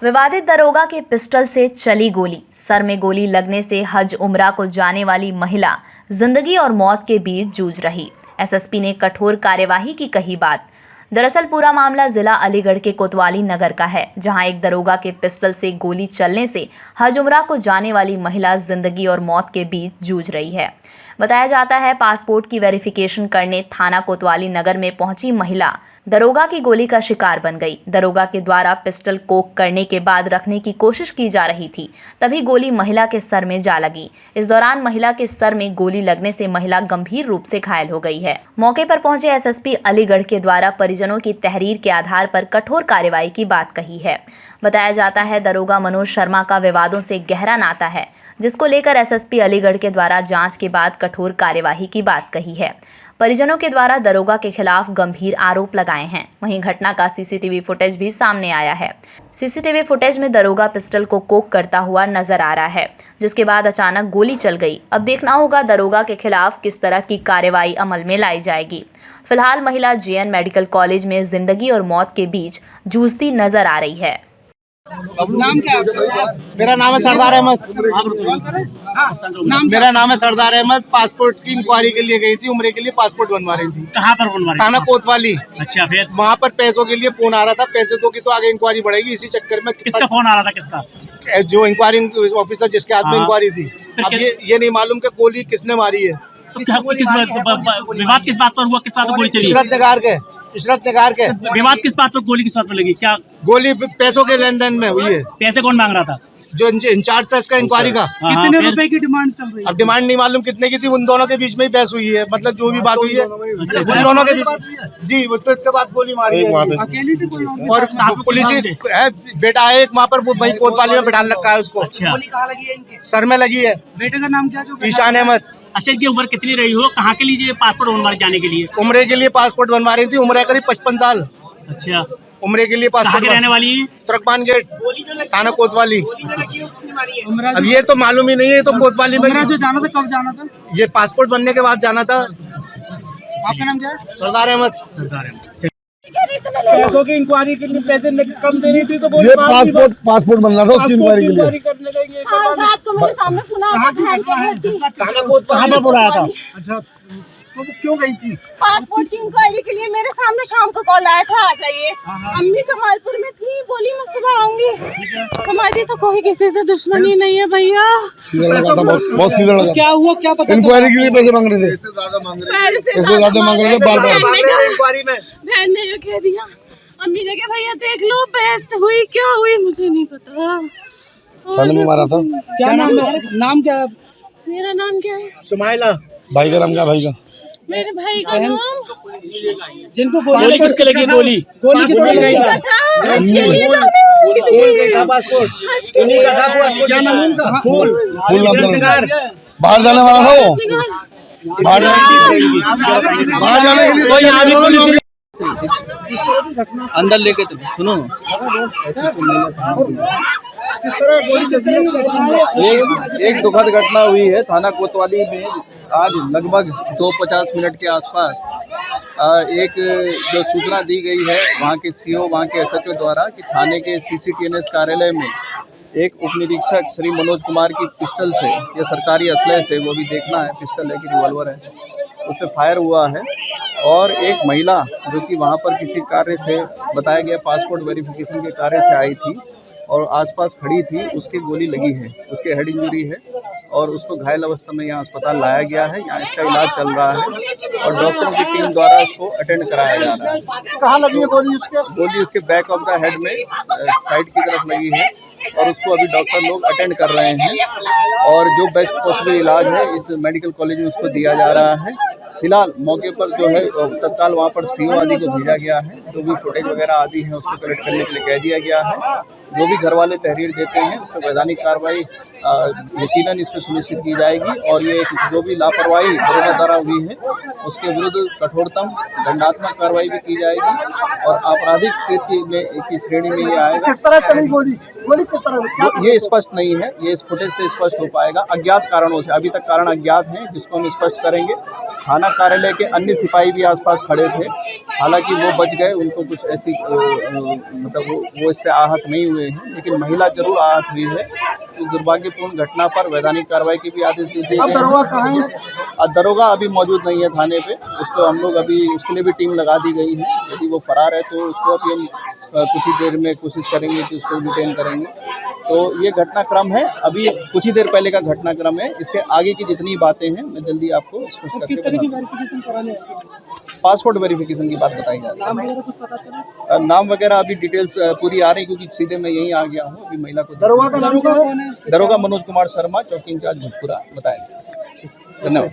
विवादित दरोगा के पिस्टल से चली गोली, सर में गोली लगने से हज उम्रा को जाने वाली महिला जिंदगी और मौत के बीच जूझ रही। एसएसपी ने कठोर कार्यवाही की कही बात। दरअसल पूरा मामला जिला अलीगढ़ के कोतवाली नगर का है, जहां एक दरोगा के पिस्टल से गोली चलने से हज उम्रा को जाने वाली महिला जिंदगी और मौत के बीच जूझ रही है। बताया जाता है पासपोर्ट की वेरिफिकेशन करने थाना कोतवाली नगर में पहुंची महिला दरोगा की गोली का शिकार बन गई। दरोगा के द्वारा पिस्टल कोक करने के बाद रखने की कोशिश की जा रही थी, तभी गोली महिला के सर में जा लगी। इस दौरान महिला के सर में गोली लगने से महिला गंभीर रूप से घायल हो गई है। मौके पर पहुंचे एसएसपी अलीगढ़ के द्वारा परिजनों की तहरीर के आधार पर कठोर कार्रवाई की बात कही है। बताया जाता है दरोगा मनोज शर्मा का विवादों से गहरा नाता है, जिसको लेकर एसएसपी अलीगढ़ के द्वारा जांच के बाद कठोर कार्यवाही की बात कही है। परिजनों के द्वारा दरोगा के खिलाफ गंभीर आरोप लगाए हैं। वहीं घटना का सीसीटीवी फुटेज भी सामने आया है। सीसीटीवी फुटेज में दरोगा पिस्टल को कोक करता हुआ नजर आ रहा है, जिसके बाद अचानक गोली चल गई। अब देखना होगा दरोगा के खिलाफ किस तरह की कार्रवाई अमल में लाई जाएगी। फिलहाल महिला जेएन मेडिकल कॉलेज में जिंदगी और मौत के बीच जूझती नजर आ रही है। नाम क्या है? मेरा नाम है सरदार अहमद। मेरा नाम है सरदार अहमद। पासपोर्ट की इंक्वायरी के लिए गई थी, उम्रे के लिए पासपोर्ट बनवा रही थी। कहाँ पर बनवा रही थी? थाना कोतवाली। अच्छा, फिर वहाँ पर पैसों के लिए फोन आ रहा था, पैसे दो की तो आगे इंक्वायरी बढ़ेगी। इसी चक्कर में किसका फोन आ रहा था? किसका? जो इंक्वायरी ऑफिसर जिसके हाथ में इंक्वायरी थी। अब ये नहीं मालूम कि गोली किसने मारी है। तो विवाद किस बात पर हुआ? किस बात पर गोली चली? इशरत नगार के विवाद किस बात पर, गोली किस बात पर लगी? क्या गोली पैसों के लेन देन में हुई है। पैसे कौन मांग रहा था? जो इंचार्ज था इसका इंक्वायरी का। कितने रुपए की डिमांड चल रही है? अब डिमांड नहीं मालूम कितने की थी। उन दोनों के बीच में ही बहस हुई है, मतलब जो भी बात हुई है उन दोनों के बीच। जी, तो इसके बाद गोली मारी है। अकेली थी कोई और पुलिस है, बेटा है एक वहाँ पर, वो वही कोतवाली में बिठा रखा है उसको। अच्छा, सर में लगी है। बेटे का नाम क्या? ईशान अहमद। अच्छा, इनकी उम्र कितनी रही हो? कहाँ के लिए पासपोर्ट बनवाने जाने के लिए? उम्रे के लिए पासपोर्ट बनवा रही थी। उम्र करीब 55 साल। अच्छा, उम्रे के लिए कहाँ पासपोर्ट। के रहने वाली है? तुर्कमान गेट, थाना कोतवाली। अब ये तो मालूम ही नहीं है। तो कोतवाली में जो जाना था, कब जाना था? ये पासपोर्ट बनने के बाद जाना था। आपका नाम क्या है? सरदार अहमद। सरदार अहमद। पैसों की इंक्वायरी के लिए पैसे कम देनी थी तो ये पासपोर्ट बनना था उसकी इंक्वायरी के लिए। रात को मेरे सामने सुना कहाँ पर बुलाया था? अच्छा, तो क्यों गई थी? पासपोर्ट की इंक्वायरी के लिए मेरे सामने शाम को कॉल आया था, आ जाइए। अम्मी जमालपुर में थी, बोली मैं सुबह आऊंगी। हमारी तो कोई किसी से दुश्मनी नहीं है भैया। सीधा लगा था, बहुत सीधा लगा। क्या हुआ? क्या पता? इंक्वायरी के लिए पैसे मांग रहे थे। पैसे ज्यादा मांग रहे थे बार-बार। इंक्वायरी में बहन ने ये कह दिया, अम्मी ने कहा भैया देख लो बहस हुई, क्या हुई मुझे नहीं पता। थाने में मारा था। क्या नाम है? नाम क्या है? मेरा नाम क्या है? सुमाइला। भाई का नाम क्या? भाई का मेरे भाई का नाम। जिनको गोली किसके लगी? गोली किसके लगी? पासपोर्ट उन्हीं का था। क्या नाम उनका? फूल नाम था। बाहर जाने वाला था वो। बाहर जाने के लिए अंदर लेके तो सुनो। एक दुखद घटना हुई है थाना कोतवाली में आज लगभग 2:50 मिनट के आसपास। एक जो सूचना दी गई है वहाँ के सीओ, वहाँ के एसएचओ द्वारा कि थाने के सीसीटीएनएस कार्यालय में एक उप निरीक्षक श्री मनोज कुमार की पिस्टल से, या सरकारी असलहे से, वो भी देखना है पिस्टल है कि रिवॉल्वर है, उससे फायर हुआ है। और एक महिला जो कि वहाँ पर किसी कार्य से, बताया गया पासपोर्ट वेरिफिकेशन के कार्य से आई थी और आसपास खड़ी थी, उसकी गोली लगी है, उसके हेड इंजरी है और उसको घायल अवस्था में यहाँ अस्पताल लाया गया है। यहाँ इसका इलाज चल रहा है और डॉक्टरों की टीम द्वारा उसको अटेंड कराया जा रहा है। कहाँ लगी है गोली उसके? गोली उसके बैक ऑफ द हेड में साइड की तरफ लगी है और उसको अभी डॉक्टर लोग अटेंड कर रहे हैं और जो बेस्ट पॉसिबल इलाज है इस मेडिकल कॉलेज में उसको दिया जा रहा है। फिलहाल मौके पर जो है तत्काल वहाँ पर सीओ आदि को भेजा गया है। जो भी फुटेज वगैरह आदि है उसको कलेक्ट करने के लिए कह दिया गया है। जो भी घर वाले तहरीर देते हैं उस पर वैधानिक कार्रवाई यकीनन इस पर सुनिश्चित की जाएगी और ये जो भी लापरवाही दरोगा द्वारा हुई है उसके विरुद्ध कठोरतम दंडात्मक कार्रवाई भी की जाएगी और आपराधिक कृत्य की श्रेणी में ये आएगा। किस तरह चली गोली? गोली किस तरह? ये स्पष्ट नहीं है, ये इस फुटेज से स्पष्ट हो पाएगा। अज्ञात कारणों से, अभी तक कारण अज्ञात हैं जिसको हम स्पष्ट करेंगे थाना कार्यालय के अन्य सिपाही भी आसपास खड़े थे, हालांकि वो बच गए, उनको कुछ ऐसी मतलब वो इससे आहत नहीं हुए हैं, लेकिन महिला जरूर आहत हुई है। तो दुर्भाग्यपूर्ण घटना पर वैधानिक कार्रवाई की भी आदेश दे दिए गए। दरोगा कहाँ है? दरोगा अभी मौजूद नहीं है थाने पे, उसको हम लोग अभी उसके लिए भी टीम लगा दी गई है। यदि वो फरार है तो उसको अभी हम कुछ ही देर में कोशिश करेंगे कि उसको डिटेन करेंगे। तो ये घटनाक्रम है, अभी कुछ ही देर पहले का घटनाक्रम है। इसके आगे की जितनी बातें हैं मैं जल्दी आपको स्पष्ट करके बताऊंगा। पासपोर्ट वेरिफिकेशन की बात बताई जा रही है। नाम वगैरह अभी डिटेल्स पूरी आ रही, क्योंकि सीधे मैं यहीं आ गया हूँ। अभी महिला को दरोगा का नाम क्या है? दरोगा मनोज कुमार शर्मा, चौकी इंचार्ज भोजपुरा बताया। धन्यवाद।